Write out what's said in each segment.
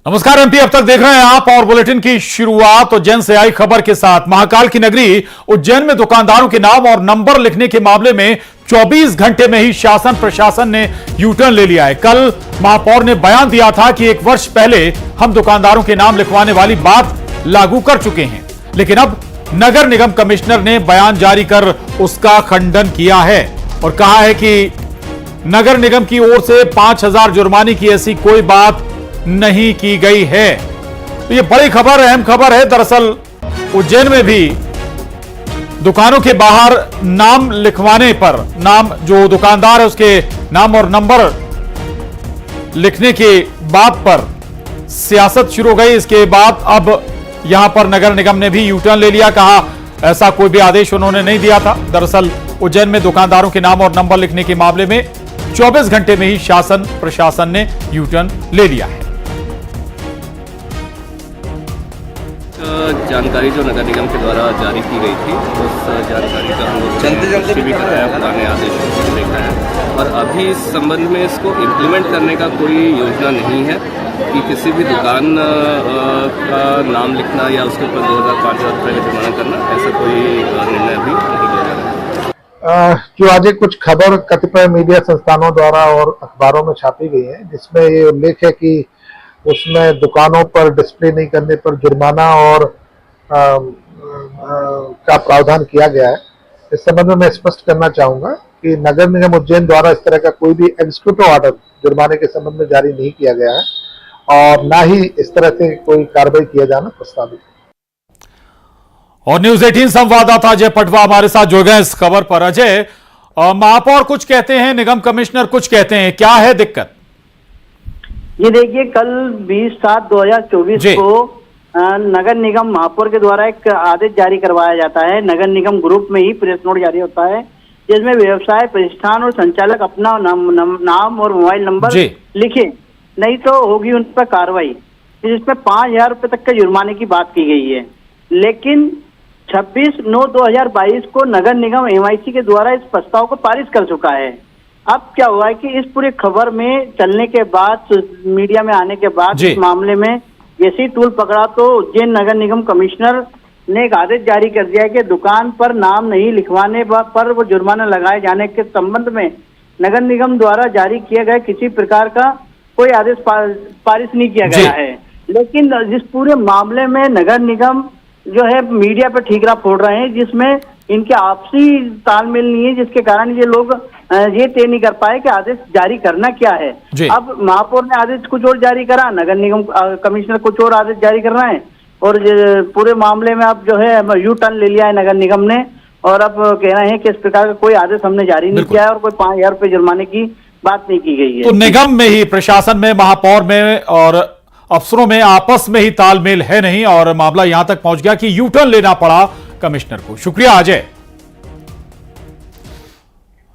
नमस्कार एमपी, अब तक देख रहे हैं आप और बुलेटिन की शुरुआत उज्जैन से आई खबर के साथ। महाकाल की नगरी उज्जैन में दुकानदारों के नाम और नंबर लिखने के मामले में 24 घंटे में ही शासन प्रशासन ने यू टर्न ले लिया है। कल महापौर ने बयान दिया था कि 1 वर्ष पहले हम दुकानदारों के नाम लिखवाने वाली बात लागू कर चुके हैं, लेकिन अब नगर निगम कमिश्नर ने बयान जारी कर उसका खंडन किया है और कहा है कि नगर निगम की ओर से 5000 जुर्माने की ऐसी कोई बात नहीं की गई है। तो ये बड़ी खबर, अहम खबर है। दरअसल उज्जैन में भी दुकानों के बाहर नाम लिखवाने पर, नाम जो दुकानदार है उसके नाम और नंबर लिखने की बात पर सियासत शुरू हो गई। इसके बाद अब यहां पर नगर निगम ने भी यू टर्न ले लिया। कहा ऐसा कोई भी आदेश उन्होंने नहीं दिया था। दरअसल उज्जैन में दुकानदारों के नाम और नंबर लिखने के मामले में 24 घंटे में ही शासन प्रशासन ने यू टर्न ले लिया है। जानकारी जो नगर निगम के द्वारा जारी की गई थी, उस जानकारी का हम लोग भी कराया, पुराने आदेशों को देखा है और अभी इस संबंध में इसको इम्प्लीमेंट करने का कोई योजना नहीं है कि किसी भी दुकान का नाम लिखना या उसके ऊपर 2000-5000 रुपये का जुर्माना करना, ऐसा कोई निर्णय अभी नहीं लिया जा रहा है। जो आज कुछ खबर कतिपय मीडिया संस्थानों द्वारा और अखबारों में छापी गई है, जिसमें ये उल्लेख है कि उसमें दुकानों पर डिस्प्ले नहीं करने पर जुर्माना और का प्रावधान किया गया है। इस संबंध में मैं स्पष्ट करना चाहूंगा कि नगर निगम उज्जैन द्वारा इस तरह का कोई भी एग्जीक्यूटिव ऑर्डर जुर्माने के संबंध में जारी नहीं किया गया है और ना ही इस तरह से कोई कार्रवाई किया जाना प्रस्तावित है। और न्यूज 18 संवाददाता अजय पटवा हमारे साथ जुड़ गए इस खबर पर। अजय, महापौर कुछ कहते हैं, निगम कमिश्नर कुछ कहते हैं, क्या है दिक्कत? ये देखिए, कल 20/7/2024 को नगर निगम महापौर के द्वारा एक आदेश जारी करवाया जाता है। नगर निगम ग्रुप में ही प्रेस नोट जारी होता है, जिसमें व्यवसाय प्रतिष्ठान और संचालक अपना नाम और मोबाइल नंबर लिखे, नहीं तो होगी उन पर कार्रवाई। जिसमें 5000 रुपये तक के जुर्माने की बात की गई है। लेकिन 26/9/2022 को नगर निगम MIC के द्वारा इस प्रस्ताव को पारित कर चुका है। अब क्या हुआ है कि इस पूरी खबर में चलने के बाद, मीडिया में आने के बाद इस मामले में जैसे ही टूल पकड़ा तो उज्जैन नगर निगम कमिश्नर ने एक आदेश जारी कर दिया है कि दुकान पर नाम नहीं लिखवाने पर वो जुर्माना लगाए जाने के संबंध में नगर निगम द्वारा जारी किए गए किसी प्रकार का कोई आदेश पारित नहीं किया गया है। लेकिन जिस पूरे मामले में नगर निगम जो है मीडिया पर ठीकरा फोड़ रहे हैं, जिसमें इनके आपसी तालमेल नहीं है, जिसके कारण ये लोग ये तय नहीं कर पाए कि आदेश जारी करना क्या है। अब महापौर ने आदेश कुछ और जारी करा, नगर निगम कमिश्नर कुछ और आदेश जारी कर रहे हैं और पूरे मामले में अब जो है यू टर्न ले लिया है नगर निगम ने और अब कह रहे हैं कि इस प्रकार का कोई आदेश हमने जारी नहीं किया है और कोई 5000 रुपये जुर्माने की बात नहीं की गई है। तो निगम में ही, प्रशासन में, महापौर में और अफसरों में आपस में ही तालमेल है नहीं और मामला यहां तक पहुंच गया कि यू टर्न लेना पड़ा कमिश्नर को। शुक्रिया अजय।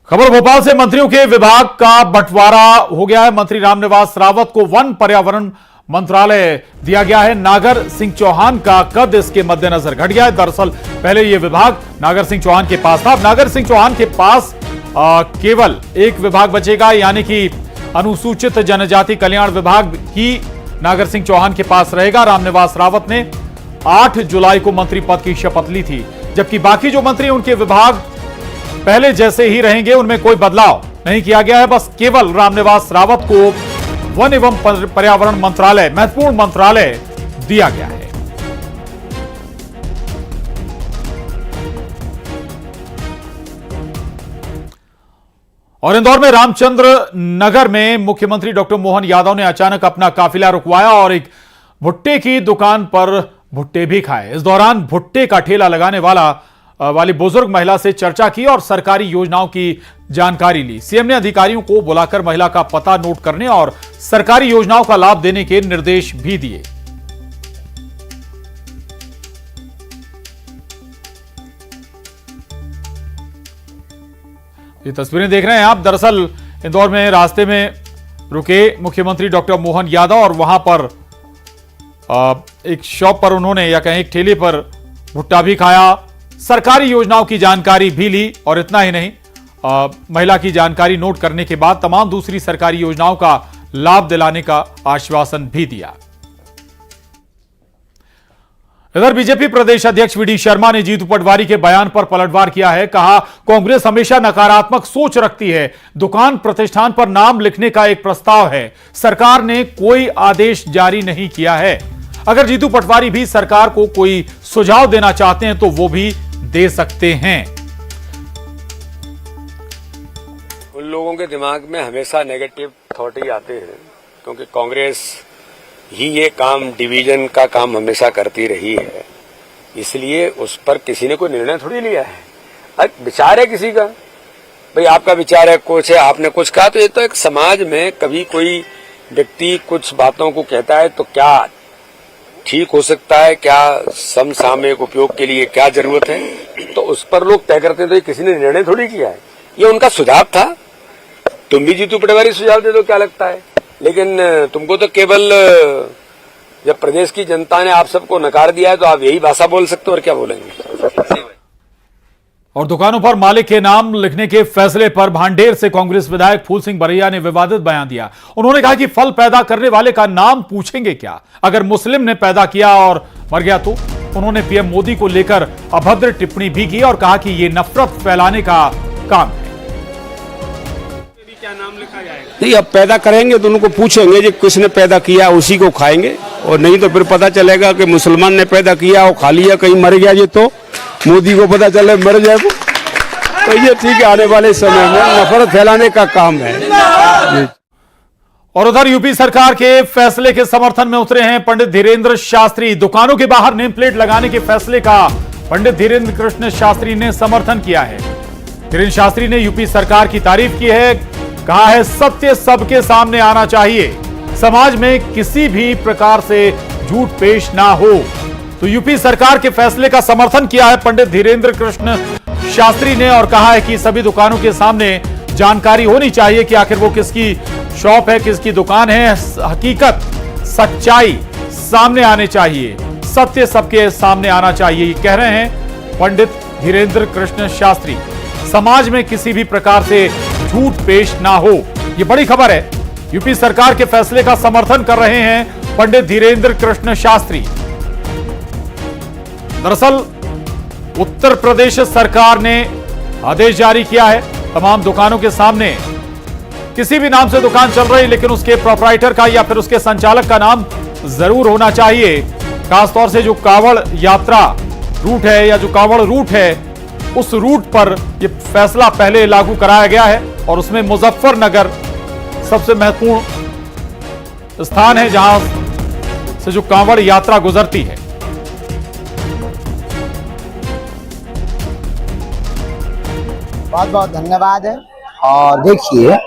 खबर भोपाल से। मंत्रियों के विभाग का बंटवारा हो गया है। मंत्री रामनिवास रावत को वन पर्यावरण मंत्रालय दिया गया है। नागर सिंह चौहान का कद इसके मद्देनजर घट गया है। दरअसल पहले यह विभाग नागर सिंह चौहान के पास था। अब नागर सिंह चौहान के पास केवल एक विभाग बचेगा, यानी कि अनुसूचित जनजाति कल्याण विभाग ही नागर सिंह चौहान के पास रहेगा। रामनिवास रावत ने 8 जुलाई को मंत्री पद की शपथ ली थी, जबकि बाकी जो मंत्री उनके विभाग पहले जैसे ही रहेंगे, उनमें कोई बदलाव नहीं किया गया है। बस केवल रामनिवास रावत को वन एवं पर्यावरण मंत्रालय, महत्वपूर्ण मंत्रालय दिया गया है। और इंदौर में रामचंद्र नगर में मुख्यमंत्री डॉक्टर मोहन यादव ने अचानक अपना काफिला रुकवाया और एक भुट्टे की दुकान पर भुट्टे भी खाए। इस दौरान भुट्टे का ठेला लगाने वाली बुजुर्ग महिला से चर्चा की और सरकारी योजनाओं की जानकारी ली। सीएम ने अधिकारियों को बुलाकर महिला का पता नोट करने और सरकारी योजनाओं का लाभ देने के निर्देश भी दिए। ये तस्वीरें देख रहे हैं आप। दरअसल इंदौर में रास्ते में रुके मुख्यमंत्री डॉक्टर मोहन यादव और वहां पर एक शॉप पर उन्होंने, या कहें एक ठेले पर भुट्टा भी खाया, सरकारी योजनाओं की जानकारी भी ली और इतना ही नहीं, महिला की जानकारी नोट करने के बाद तमाम दूसरी सरकारी योजनाओं का लाभ दिलाने का आश्वासन भी दिया। इधर बीजेपी प्रदेश अध्यक्ष वी डी शर्मा ने जीतू पटवारी के बयान पर पलटवार किया है। कहा, कांग्रेस हमेशा नकारात्मक सोच रखती है। दुकान प्रतिष्ठान पर नाम लिखने का एक प्रस्ताव है, सरकार ने कोई आदेश जारी नहीं किया है। अगर जीतू पटवारी भी सरकार को कोई सुझाव देना चाहते हैं तो वो भी दे सकते हैं। उन लोगों के दिमाग में हमेशा नेगेटिव थॉट ही आते हैं, क्योंकि कांग्रेस ही ये काम डिवीजन का काम हमेशा करती रही है, इसलिए उस पर किसी ने कोई निर्णय थोड़ी लिया है। अब विचार है किसी का, भाई आपका विचार है कुछ है, आपने कुछ कहा, तो ये तो एक समाज में कभी कोई व्यक्ति कुछ बातों को कहता है तो क्या ठीक हो सकता है, क्या समसामयिक उपयोग के लिए क्या जरूरत है, तो उस पर लोग तय करते हैं। तो ये किसी ने निर्णय थोड़ी किया है, ये उनका सुझाव था। तुम भी जीतू पटवारी सुझाव दे दो, क्या लगता है, लेकिन तुमको तो केवल जब प्रदेश की जनता ने आप सबको नकार दिया है तो आप यही भाषा बोल सकते हो, और क्या बोलेंगे। और दुकानों पर मालिक के नाम लिखने के फैसले पर भांडेर से कांग्रेस विधायक फूल सिंह बरैया ने विवादित बयान दिया। उन्होंने कहा कि फल पैदा करने वाले का नाम पूछेंगे क्या, अगर मुस्लिम ने पैदा किया और मर गया तो। उन्होंने पीएम मोदी को लेकर अभद्र टिप्पणी भी की और कहा कि यह नफरत फैलाने का काम है। नहीं, अब पैदा करेंगे तो उनको पूछेंगे जो किसने पैदा किया, उसी को खाएंगे, और नहीं तो फिर पता चलेगा कि मुसलमान ने पैदा किया और खा लिया, कहीं मर गया ये तो मोदी को पता चले मर जाए तो ये ठीक है, आने वाले समय में नफरत फैलाने का काम है। और उधर यूपी सरकार के फैसले के समर्थन में उतरे हैं पंडित धीरेन्द्र शास्त्री। दुकानों के बाहर नेम प्लेट लगाने के फैसले का पंडित धीरेन्द्र कृष्ण शास्त्री ने समर्थन किया है। धीरेन्द्र शास्त्री ने यूपी सरकार की तारीफ की है, कहा है सत्य सबके सामने आना चाहिए, समाज में किसी भी प्रकार से झूठ पेश ना हो। तो यूपी सरकार के फैसले का समर्थन किया है पंडित धीरेन्द्र कृष्ण शास्त्री ने और कहा है कि सभी दुकानों के सामने जानकारी होनी चाहिए कि आखिर वो किसकी शॉप है, किसकी दुकान है। हकीकत, सच्चाई सामने आने चाहिए, सत्य सबके सामने आना चाहिए, ये कह रहे हैं पंडित धीरेन्द्र कृष्ण शास्त्री। समाज में किसी भी प्रकार से झूठ पेश ना हो, ये बड़ी खबर है। यूपी सरकार के फैसले का समर्थन कर रहे हैं पंडित धीरेन्द्र कृष्ण शास्त्री। दरअसल उत्तर प्रदेश सरकार ने आदेश जारी किया है, तमाम दुकानों के सामने किसी भी नाम से दुकान चल रही, लेकिन उसके प्रोपराइटर का या फिर उसके संचालक का नाम जरूर होना चाहिए। खासतौर से जो कांवड़ यात्रा रूट है या जो कांवड़ रूट है, उस रूट पर यह फैसला पहले लागू कराया गया है और उसमें मुजफ्फरनगर सबसे महत्वपूर्ण स्थान है जहां से जो कांवड़ यात्रा गुजरती है। बहुत बहुत धन्यवाद है। और देखिए,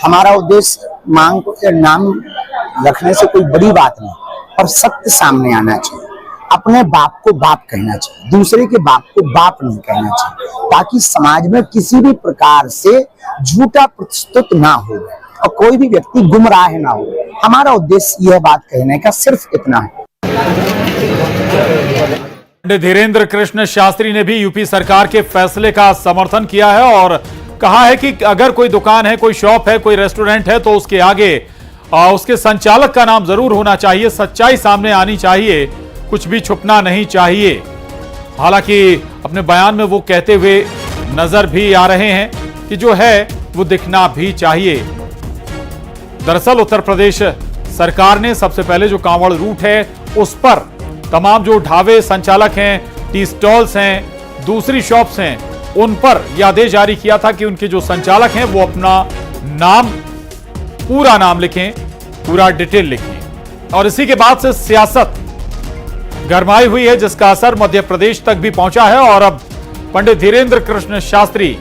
हमारा उद्देश्य मांग को नाम रखने से कोई बड़ी बात नहीं, और सत्य सामने आना चाहिए। अपने बाप को बाप कहना चाहिए, दूसरे के बाप को बाप नहीं कहना चाहिए, ताकि समाज में किसी भी प्रकार से झूठा प्रस्तुत ना हो और कोई भी व्यक्ति गुमराह ना हो। हमारा उद्देश्य यह बात कहने का सिर्फ इतना है। धीरेन्द्र कृष्ण शास्त्री ने भी यूपी सरकार के फैसले का समर्थन किया है और कहा है कि अगर कोई दुकान है, कोई शॉप है, कोई रेस्टोरेंट है तो उसके आगे उसके संचालक का नाम जरूर होना चाहिए, सच्चाई सामने आनी चाहिए, कुछ भी छुपना नहीं चाहिए। हालांकि अपने बयान में वो कहते हुए नजर भी आ रहे हैं कि जो है वो दिखना भी चाहिए। दरअसल उत्तर प्रदेश सरकार ने सबसे पहले जो कांवड़ रूट है उस पर तमाम जो ढाबे संचालक हैं, टी स्टॉल्स हैं, दूसरी शॉप्स हैं, उन पर यह आदेश जारी किया था कि उनके जो संचालक हैं वो अपना नाम, पूरा नाम लिखें, पूरा डिटेल लिखें। और इसी के बाद से सियासत गरमाई हुई है, जिसका असर मध्य प्रदेश तक भी पहुंचा है और अब पंडित धीरेन्द्र कृष्ण शास्त्री,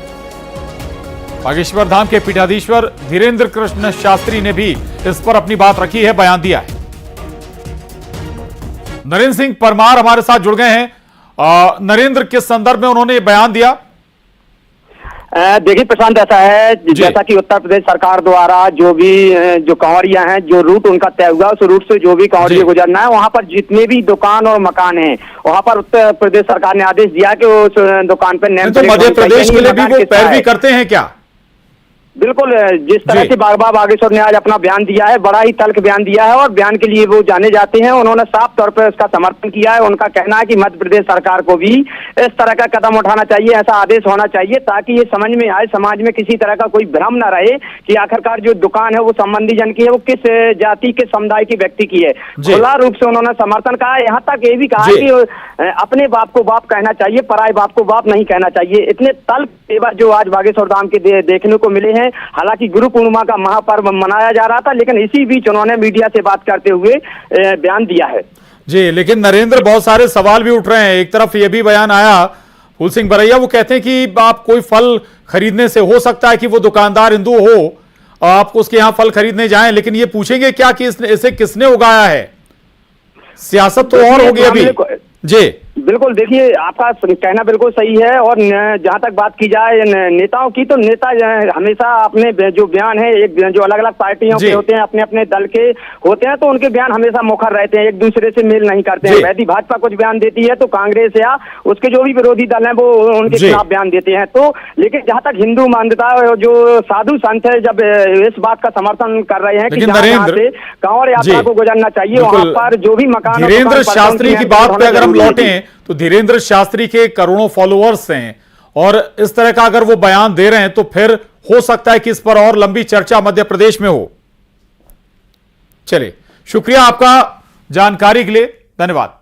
बागेश्वर धाम के पीठाधीश्वर धीरेन्द्र कृष्ण शास्त्री ने भी इस पर अपनी बात रखी है, बयान दिया है। नरेंद्र सिंह परमार हमारे साथ जुड़ गए हैं। नरेंद्र, किस संदर्भ में उन्होंने बयान दिया? देखिए प्रशांत, ऐसा है जैसा कि उत्तर प्रदेश सरकार द्वारा जो कांवड़िया हैं, जो रूट उनका तय हुआ, उस रूट से जो भी कांवड़िया गुजरना है, वहां पर जितने भी दुकान और मकान हैं, वहां पर उत्तर प्रदेश सरकार ने आदेश दिया कि उस दुकान पर नेम प्लेट। मध्य प्रदेश के लिए भी वो पैरवी करते हैं क्या? बिल्कुल, जिस तरह से बाबा बागेश्वर ने आज अपना बयान दिया है, बड़ा ही तल्ख बयान दिया है और बयान के लिए वो जाने जाते हैं। उन्होंने साफ तौर पर उसका समर्थन किया है। उनका कहना है कि मध्य प्रदेश सरकार को भी इस तरह का कदम उठाना चाहिए, ऐसा आदेश होना चाहिए ताकि ये समझ में आए, समाज में किसी तरह का कोई भ्रम न रहे कि आखिरकार जो दुकान है वो संबंधी जन की है, वो किस जाति के समुदाय की व्यक्ति की है। खुला रूप से उन्होंने समर्थन कहा है। यहाँ तक ये भी कहा कि अपने बाप को बाप कहना चाहिए, पराये बाप को बाप नहीं कहना चाहिए। इतने तल्ख तेवर जो आज बागेश्वर धाम के देखने को मिले हैं। हालांकि गुरु पूर्णिमा का महापर्व मनाया जा रहा था, लेकिन इसी बीच उन्होंने मीडिया से बात करते हुए बयान दिया है। जी, लेकिन नरेंद्र, बहुत सारे सवाल भी उठ रहे हैं। एक तरफ ये भी बयान आया फूल सिंह बरैया, वो कहते हैं कि आप कोई फल खरीदने से हो सकता है कि वो दुकानदार हिंदू हो, आप उसके यहाँ फल खरीदने जाएं, लेकिन ये पूछेंगे क्या कि इसे किसने उगाया है। सियासत तो और होगी अभी। जी बिल्कुल, देखिए आपका कहना बिल्कुल सही है। और जहां तक बात की जाए नेताओं की, तो नेता हमेशा अपने जो बयान है, एक जो अलग अलग पार्टियों के होते हैं, अपने अपने दल के होते हैं, तो उनके बयान हमेशा मुखर रहते हैं, एक दूसरे से मेल नहीं करते हैं। यदि भाजपा कुछ बयान देती है तो कांग्रेस या उसके जो भी विरोधी दल हैं वो उनके खिलाफ बयान देते हैं। तो लेकिन जहां तक हिंदू मान्यता, जो साधु संत है, जब इस बात का समर्थन कर रहे हैं कि जहाँ से कांवड़ यात्रा को गुजरना चाहिए, वहां पर जो भी मकान धीरेन्द्र शास्त्री की बात पे अगर हम लौटें तो धीरेन्द्र शास्त्री के करोड़ों फॉलोअर्स हैं और इस तरह का अगर वो बयान दे रहे हैं तो फिर हो सकता है कि इस पर और लंबी चर्चा मध्य प्रदेश में हो। चलिए, शुक्रिया आपका जानकारी के लिए, धन्यवाद।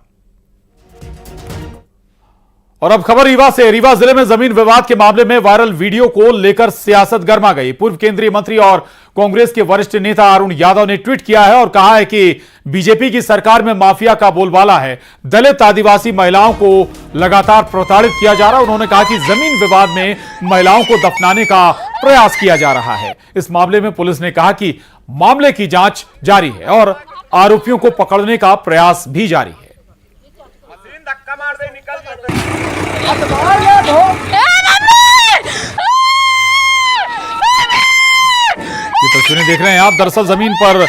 और अब खबर रीवा से। रीवा जिले में जमीन विवाद के मामले में वायरल वीडियो को लेकर सियासत गर्मा गई। पूर्व केंद्रीय मंत्री और कांग्रेस के वरिष्ठ नेता अरुण यादव ने ट्वीट किया है और कहा है कि बीजेपी की सरकार में माफिया का बोलबाला है, दलित आदिवासी महिलाओं को लगातार प्रताड़ित किया जा रहा है। उन्होंने कहा कि जमीन विवाद में महिलाओं को दफनाने का प्रयास किया जा रहा है। इस मामले में पुलिस ने कहा कि मामले की जांच जारी है और आरोपियों को पकड़ने का प्रयास भी जारी है। ये तस्वीरें देख रहे हैं आप। दरअसल जमीन पर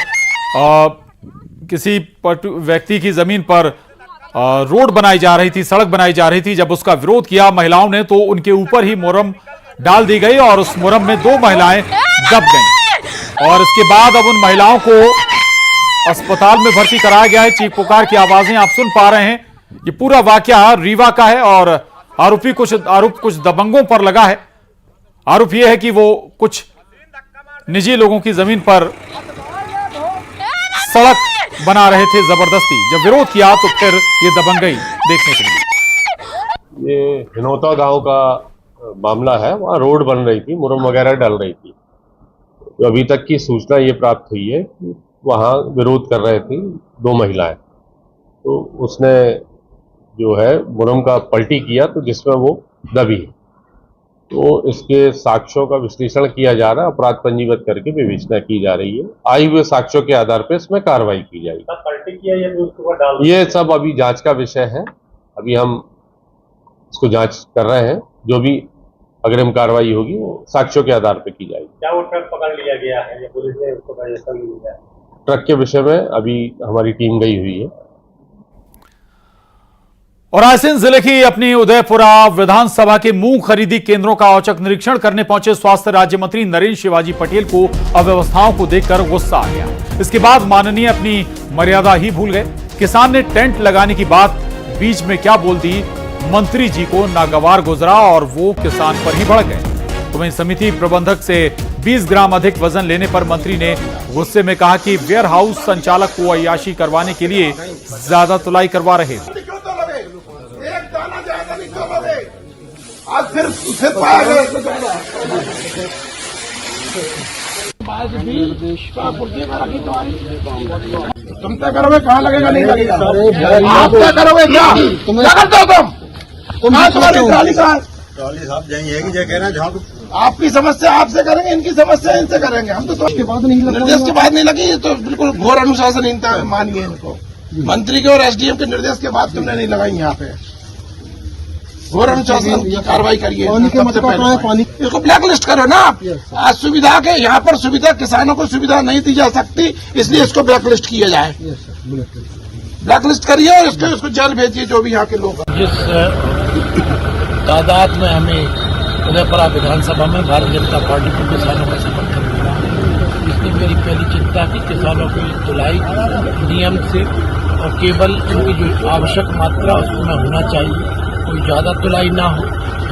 किसी व्यक्ति की जमीन पर रोड बनाई जा रही थी, सड़क बनाई जा रही थी। जब उसका विरोध किया महिलाओं ने तो उनके ऊपर ही मुरम डाल दी गई और उस मुरम में 2 महिलाएं दब गईं और इसके बाद अब उन महिलाओं को अस्पताल में भर्ती कराया गया है। चीख पुकार की आवाजें आप सुन पा रहे हैं। ये पूरा वाकया रीवा का है और आरोप कुछ दबंगों पर लगा है। आरोप यह है कि वो कुछ निजी लोगों की जमीन पर सड़क बना रहे थे जबरदस्ती। जब विरोध किया तो फिर ये दबंगई देखने को मिली। ये हिनौता गांव का मामला है, वहाँ रोड बन रही थी, मुरम वगैरह डल रही थी। तो अभी तक की सूचना ये प्राप्त हुई है कि वहाँ विरोध कर रहे थी 2 महिलाएं, तो उसने जो है मुरम का पलटी किया तो जिसमें वो दबी। तो इसके साक्ष्यों का विश्लेषण किया जा रहा है, अपराध पंजीबद्ध करके विवेचना की जा रही है। आई हुए साक्ष्यों के आधार पर इसमें कार्रवाई की जाएगी। पलटी किया ये सब अभी जांच का विषय है। अभी हम इसको जांच कर रहे हैं। जो भी अग्रिम कार्रवाई होगी वो साक्ष्यों के आधार पर की जाएगी। क्या वो ट्रक पकड़ लिया गया है या पुलिस ने उसको रजिस्टर लिया है? ट्रक के विषय में अभी हमारी टीम गई हुई है। और रायसेन जिले की अपनी उदयपुरा विधानसभा के मूंग खरीदी केंद्रों का औचक निरीक्षण करने पहुंचे स्वास्थ्य राज्य मंत्री नरेंद्र शिवाजी पटेल को अव्यवस्थाओं को देखकर गुस्सा आ गया। इसके बाद माननीय अपनी मर्यादा ही भूल गए। किसान ने टेंट लगाने की बात बीच में क्या बोल दी, मंत्री जी को नागवार गुजरा और वो किसान पर ही भड़क गए। तो वहीं समिति प्रबंधक से 20 ग्राम अधिक वजन लेने पर मंत्री ने गुस्से में कहा कि वेयर हाउस संचालक को अय्याशी करवाने के लिए ज्यादा तुलाई करवा रहे थे। आज फिर पाया गया तुम क्या करोगे, कहाँ लगेगा, नहीं लगेगा। आप क्या करोगे, क्या करते हो तुम तुम्हारी ट्राली कहाँ? ट्राली साहब जाएंगे है कि जगह कहना जहाँ आपकी समस्या आपसे करेंगे, इनकी समस्या इनसे करेंगे। हम तो उसके बाद नहीं निर्देश के बाद नहीं लगी, ये तो बिल्कुल घोर अनुशासनहीनता मानिए इनको। मंत्री के और एसडीएम के निर्देश के बाद तुमने नहीं लगाई यहाँ पे। घोर अनुशासन की कार्रवाई करिए। इसको ब्लैक लिस्ट करो ना आप। आज सुविधा के यहाँ पर सुविधा, किसानों को सुविधा नहीं दी जा सकती, इसलिए इसको ब्लैक लिस्ट किया जाए। ब्लैक लिस्ट करिए और इसको जेल भेजिए जो भी यहाँ के लोग। जिस तादाद में हमें उदयपुरा विधानसभा में भारतीय जनता पार्टी को किसानों का समर्थन मिला। इसलिए मेरी पहली चिंता की किसानों की तुलाई नियम से और केवल उनकी जो आवश्यक मात्रा उसमें होना चाहिए, कोई ज़्यादा तुलाई ना हो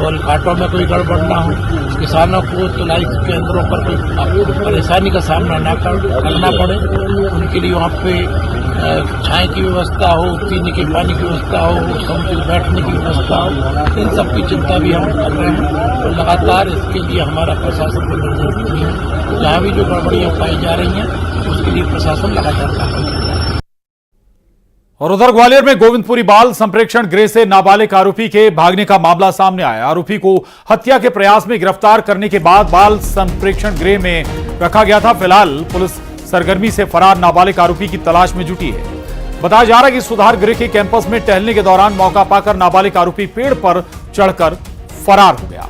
और घाटों में कोई गड़बड़ ना हो, किसानों को तुलाई केंद्रों पर कोई परेशानी का सामना ना करना पड़े। उनके लिए वहाँ पे छाए की व्यवस्था हो, पीने के पानी की व्यवस्था हो, समुचित बैठने की व्यवस्था हो, इन सब की चिंता भी हम कर रहे हैं और लगातार इसके लिए हमारा प्रशासन को निर्देश दिए हैं। जहाँ भी जो गड़बड़ियाँ पाई जा रही हैं उसके लिए प्रशासन लगातार काम कर रहा है। और उधर ग्वालियर में गोविंदपुरी बाल संप्रेक्षण गृह से नाबालिग आरोपी के भागने का मामला सामने आया। आरोपी को हत्या के प्रयास में गिरफ्तार करने के बाद बाल संप्रेक्षण गृह में रखा गया था। फिलहाल पुलिस सरगर्मी से फरार नाबालिग आरोपी की तलाश में जुटी है। बताया जा रहा है कि सुधार गृह के कैंपस में टहलने के दौरान मौका पाकर नाबालिग आरोपी पेड़ पर चढ़कर फरार हो गया।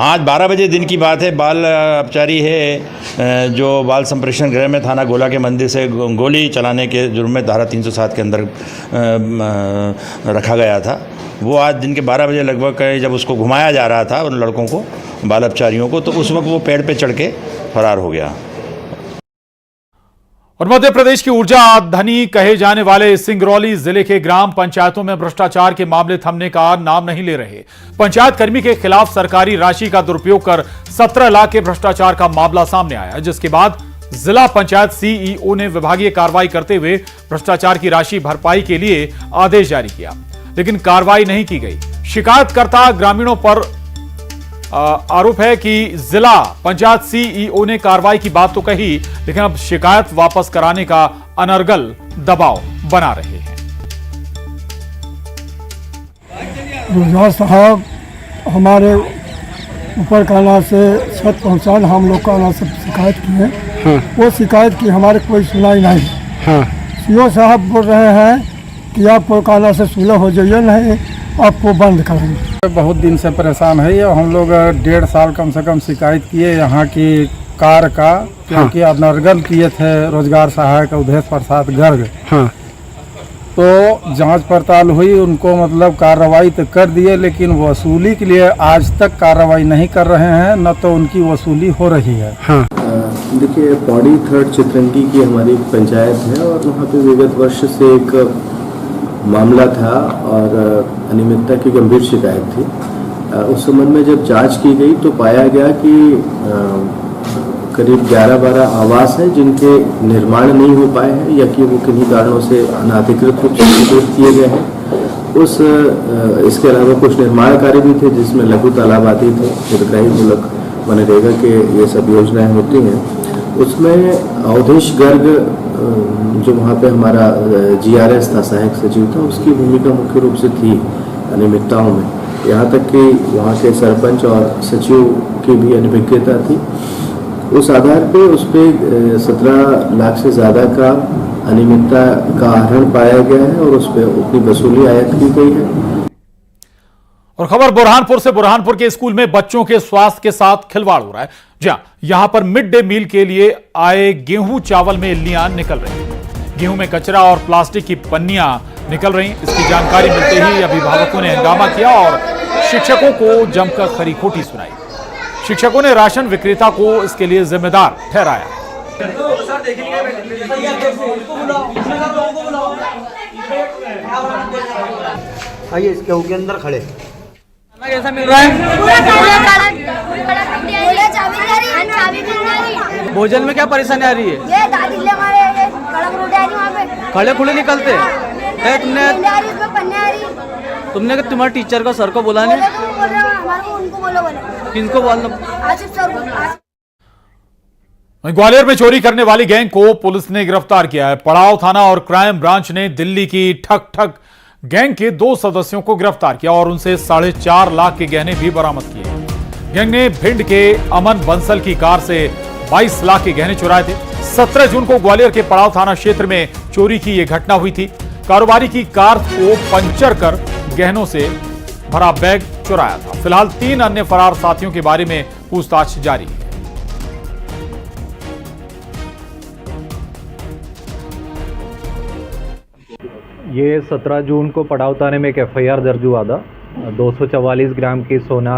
आज 12 बजे दिन की बात है। बाल अपचारी है जो बाल संप्रेक्षण गृह में थाना गोला के मंदिर से गोली चलाने के जुर्म में धारा 307 के अंदर रखा गया था। वो आज दिन के 12 बजे लगभग जब उसको घुमाया जा रहा था उन लड़कों को, बाल अपचारियों को, तो उस वक्त वो पेड़ पे चढ़ के फरार हो गया। और मध्य प्रदेश की ऊर्जा धनी कहे जाने वाले सिंगरौली जिले के ग्राम पंचायतों में भ्रष्टाचार के मामले थमने का नाम नहीं ले रहे। पंचायत कर्मी के खिलाफ सरकारी राशि का दुरुपयोग कर 17 लाख के भ्रष्टाचार का मामला सामने आया, जिसके बाद जिला पंचायत सीईओ ने विभागीय कार्रवाई करते हुए भ्रष्टाचार की राशि भरपाई के लिए आदेश जारी किया, लेकिन कार्रवाई नहीं की गई। शिकायतकर्ता ग्रामीणों पर आरोप है कि जिला पंचायत सीईओ ने कार्रवाई की बात तो कही, लेकिन अब शिकायत वापस कराने का अनर्गल दबाव बना रहे हैं। रोजगार साहब हमारे ऊपर काना से छत पहुंचान हम लोग काना से शिकायत की है। वो शिकायत की हमारे कोई सुनाई नहीं। सीओ साहब बोल रहे हैं कि आपको काना से सुलह हो जाइए, नहीं आपको बंद करेंगे। बहुत दिन से परेशान है ये। हम लोग 1.5 साल कम से कम शिकायत किए यहाँ की कार का, क्योंकि अनर्गल किए थे रोजगार सहायक उदेश प्रसाद गर्ग। तो जांच पड़ताल हुई, उनको मतलब कार्रवाई तो कर दिए, लेकिन वसूली के लिए आज तक कार्रवाई नहीं कर रहे हैं, न तो उनकी वसूली हो रही है। देखिए, पौड़ी 3rd चित्रंगी की हमारी पंचायत है और वहाँ पे विगत वर्ष से एक मामला था और अनियमितता की गंभीर शिकायत थी। उस संबंध में जब जांच की गई तो पाया गया कि करीब 11-12 आवास हैं जिनके निर्माण नहीं हो पाए हैं या कि वो किन्हीं कारणों से अनाधिकृत रूप से स्वीकृत किए गए हैं। इसके अलावा कुछ निर्माण कार्य भी थे जिसमें लघु तालाब आदि थे, हितग्राही मूलक मनरेगा के ये सब योजनाएं होती हैं। उसमें अवधेश गर्ग जो वहाँ पे हमारा GRS था, सहायक सचिव था, उसकी भूमिका मुख्य रूप से थी अनियमितताओं में। यहाँ तक कि वहाँ के सरपंच और सचिव की भी अनभिज्ञता थी। उस आधार पे उस पर 17 लाख से ज़्यादा का अनियमितता का आहरण पाया गया है और उस पर उतनी वसूली आयत की गई है। और खबर बुरहानपुर से। बुरहानपुर के स्कूल में बच्चों के स्वास्थ्य के साथ खिलवाड़ हो रहा है। जहां यहां पर मिड डे मील के लिए आए गेहूं चावल में इल्लियां निकल रही हैं। गेहूं में कचरा और प्लास्टिक की पन्नियां निकल रही। इसकी जानकारी मिलते ही अभिभावकों ने हंगामा किया और शिक्षकों को जमकर खरी खोटी सुनाई। शिक्षकों ने राशन विक्रेता को इसके लिए जिम्मेदार ठहराया। आइए इसके अंदर खड़े। कैसा मिल रहा है? भोजन में क्या परेशानी आ रही है? ये दादी ले हमारे कड़क रोटी आ रही वहाँ पे। खड़े खुले निकलते हैं। तुमने तुम्हारे टीचर को, सर को बोला नहीं? किनको बोलना? आसिफ सर को। ग्वालियर में चोरी करने वाली गैंग को पुलिस ने गिरफ्तार किया है। पड़ाव थाना और क्राइम ब्रांच ने दिल्ली की ठक ठक गैंग के 2 सदस्यों को गिरफ्तार किया और उनसे 4.5 लाख के गहने भी बरामद किए। गैंग ने भिंड के अमन बंसल की कार से 22 लाख के गहने चुराए थे। 17 जून को ग्वालियर के पड़ाव थाना क्षेत्र में चोरी की यह घटना हुई थी। कारोबारी की कार को पंचर कर गहनों से भरा बैग चुराया था। फिलहाल 3 अन्य फरार साथियों के बारे में पूछताछ जारी है। ये 17 जून को पड़ाव थाने में एक FIR दर्ज हुआ था। 244 ग्राम की सोना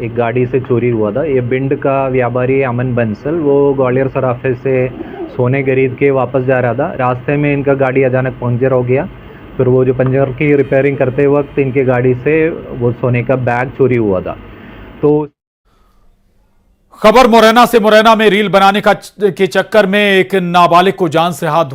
एक गाड़ी से चोरी हुआ था। ये भिंड का व्यापारी अमन बंसल, वो ग्वालियर सराफे से सोने खरीद के वापस जा रहा था। रास्ते में इनका गाड़ी अचानक पंक्चर हो गया। फिर वो जो पंचर की रिपेयरिंग करते वक्त इनके गाड़ी से वो सोने का बैग चोरी हुआ था। तो खबर मुरैना से। मुरैना में रील बनाने के चक्कर में एक नाबालिग को जान से हाथ